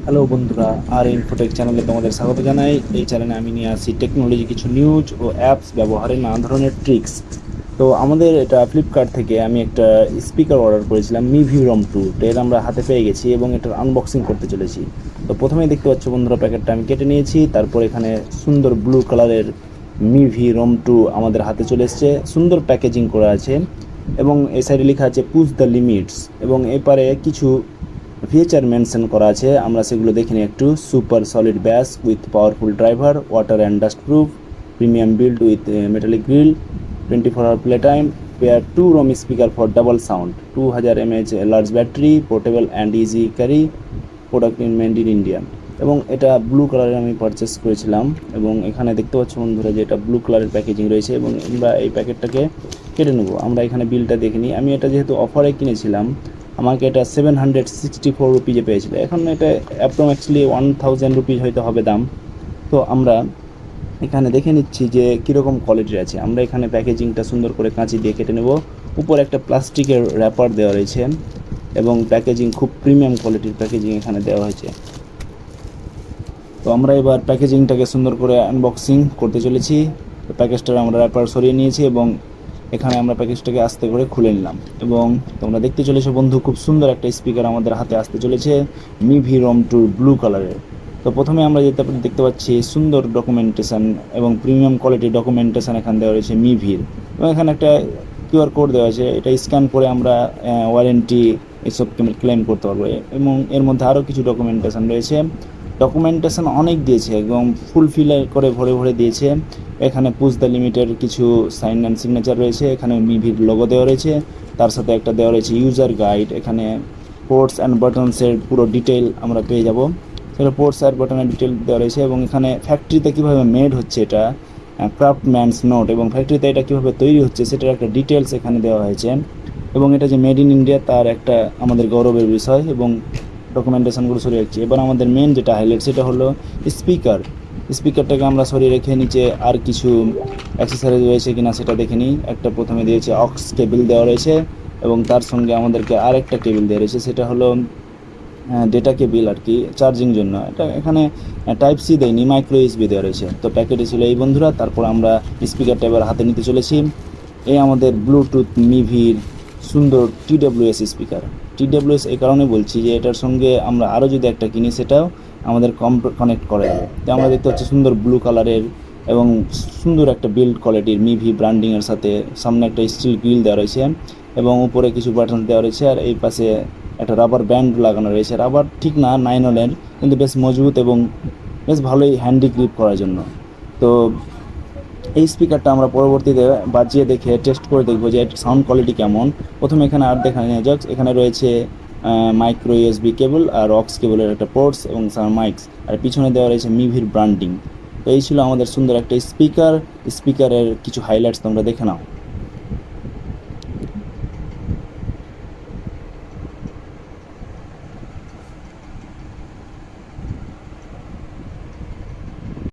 Hello বন্ধুরা, আর Infotech চ্যানেলে তোমাদের স্বাগত জানাই। এই চ্যানেলে আমি নিয়ে আসি টেকনোলজি কিছু নিউজ ও অ্যাপস ব্যবহারের নানা ধরনের ট্রিক্স। তো আমাদের এটা ফ্লিপকার্ট থেকে আমি একটা স্পিকার অর্ডার করেছিলাম মিভি রম 2। তো এর আমরা হাতে পেয়ে গেছি এবং এটার আনবক্সিং করতে চলেছি। তো প্রথমেই দেখতে পাচ্ছ বন্ধুরা, প্যাকেটটা আমি কেটে নিয়েছি। তারপর এখানে সুন্দর ব্লু কালারের মিভি রম 2 আমাদের হাতে চলে এসছে, সুন্দর প্যাকেজিং করা আছে এবং এই সাইডে লেখা আছে পুশ দ্য লিমিটস এবং এপারে কিছু ফিচার মেনশন করা আছে, আমরা সেগুলো দেখে নিই একটু। Super solid bass with powerful driver, water and dust proof, premium build with metallic grill, 24 hour play time, pair two roam speaker for double sound, 2000 mAh large battery, portable and easy carry, product in made in India. এবং এটা blue কালারের আমি purchase করেছিলাম এবং এখানে দেখতে পাচ্ছ বন্ধুরা যে এটা ব্লু কালারের প্যাকেজিং রয়েছে এবং আমরা এই প্যাকেটটাকে কেটে নেবো। আমরা এখানে বিলটা দেখে নিই। আমি এটা যেহেতু অফারে কিনেছিলাম, আমাকে এটা 764 রুপিজে পেয়েছিল। এখন এটা অ্যাপ্রক্সিমেটলি 1000 রুপিজ হয়তো হবে দাম। তো আমরা এখানে দেখে নিচ্ছি যে কীরকম কোয়ালিটির আছে। আমরা এখানে প্যাকেজিংটা সুন্দর করে কাঁচি দিয়ে কেটে নেব। উপর একটা প্লাস্টিকের র্যাপার দেওয়া রয়েছে এবং প্যাকেজিং খুব প্রিমিয়াম কোয়ালিটির প্যাকেজিং এখানে দেওয়া হয়েছে। তো আমরা এবার প্যাকেজিংটাকে সুন্দর করে আনবক্সিং করতে চলেছি। তো প্যাকেজটার আমরা র্যাপার সরিয়ে নিয়েছি এবং এখানে আমরা প্যাকেজটাকে আস্তে করে খুলে নিলাম এবং তোমরা দেখতে চলেছো বন্ধু, খুব সুন্দর একটা স্পিকার আমাদের হাতে আসতে চলেছে মিভি রম 2 ব্লু কালারের। তো প্রথমে আমরা যেতে দেখতে পাচ্ছি সুন্দর ডকুমেন্টেশন এবং প্রিমিয়াম কোয়ালিটির ডকুমেন্টেশন এখানে দেওয়া রয়েছে মিভির। এবং এখানে একটা কিউআর কোড দেওয়া আছে, এটা স্ক্যান করে আমরা ওয়ারেন্টি এসব ক্লেম করতে পারবো। এবং এর মধ্যে আরও কিছু ডকুমেন্টেশন রয়েছে। ডকুমেন্টেশন অনেক দিয়েছে, একদম ফুলফিল করে ভরে ভরে দিয়েছে। এখানে পুশ দ্য লিমিটের কিছু সাইন অ্যান্ড সিগনেচার রয়েছে, এখানে মিভির লোগো দেওয়া রয়েছে, তার সাথে একটা দেওয়া রয়েছে ইউজার গাইড। এখানে পোর্টস অ্যান্ড বাটনসের পুরো ডিটেল আমরা পেয়ে যাব। সেটা পোর্টস আর বাটনের ডিটেল দেওয়া রয়েছে এবং এখানে ফ্যাক্টরিতে কীভাবে মেড হচ্ছে এটা, ক্রাফটম্যানস নোট, এবং ফ্যাক্টরিতে এটা কীভাবে তৈরি হচ্ছে সেটার একটা ডিটেলস এখানে দেওয়া হয়েছে। এবং এটা যে মেড ইন ইন্ডিয়া তার একটা আমাদের গৌরবের বিষয়। এবং ডকুমেন্টেশনগুলো সরিয়ে রাখছি। এবার আমাদের মেন যেটা হাইলাইট সেটা হলো স্পিকারটাকে আমরা সরিয়ে রেখে নিচে আর কিছু অ্যাক্সেসরিজ রয়েছে কিনা সেটা দেখে নিই। একটা প্রথমে দিয়েছে অক্স কেবিল দেওয়া রয়েছে এবং তার সঙ্গে আমাদেরকে আরেকটা কেবিল দেওয়া রয়েছে, সেটা হলো ডেটা কেবিল আর কি, চার্জিং জন্য। এটা এখানে টাইপ সি দেয়নি, মাইক্রো ইউএসবি দেওয়া রয়েছে। তো প্যাকেটে ছিল এই বন্ধুরা। তারপর আমরা স্পিকারটা এবার হাতে নিতে চলেছি। এই আমাদের ব্লুটুথ মিভির সুন্দর TWS স্পিকার। TWS এই কারণে বলছি যে এটার সঙ্গে আমরা আরও যদি একটা কিনি সেটাও আমাদের কানেক্ট করা যাবে। তো আমরা দেখতে পাচ্ছি সুন্দর ব্লু কালারের এবং সুন্দর একটা বিল্ড কোয়ালিটির মিভি ব্র্যান্ডিংয়ের সাথে সামনে একটা স্টিল গ্রিল দেওয়া রয়েছে এবং উপরে কিছু বাটন দেওয়া রয়েছে। আর এই পাশে একটা রাবার ব্যান্ড লাগানো রয়েছে, রাবার ঠিক না, নাইলনের, কিন্তু বেশ মজবুত এবং বেশ ভালোই হ্যান্ডি গ্রিপ করার জন্য। তো এই স্পিকারটা আমরা পরবর্তীতে বাজিয়ে দেখে টেস্ট করে দেখবো যে এর সাউন্ড কোয়ালিটি কেমন। প্রথমে এখানে আর দেখা নেওয়া যাক। এখানে রয়েছে মাইক্রো ইউএসবি কেবল আর অক্স কেবলের একটা পোর্টস এবং মাইক্স, আর পিছনে দেওয়া রয়েছে মিভির ব্র্যান্ডিং। তো এই ছিল আমাদের সুন্দর একটা স্পিকারের কিছু হাইলাইটস, তোমরা দেখে নাও।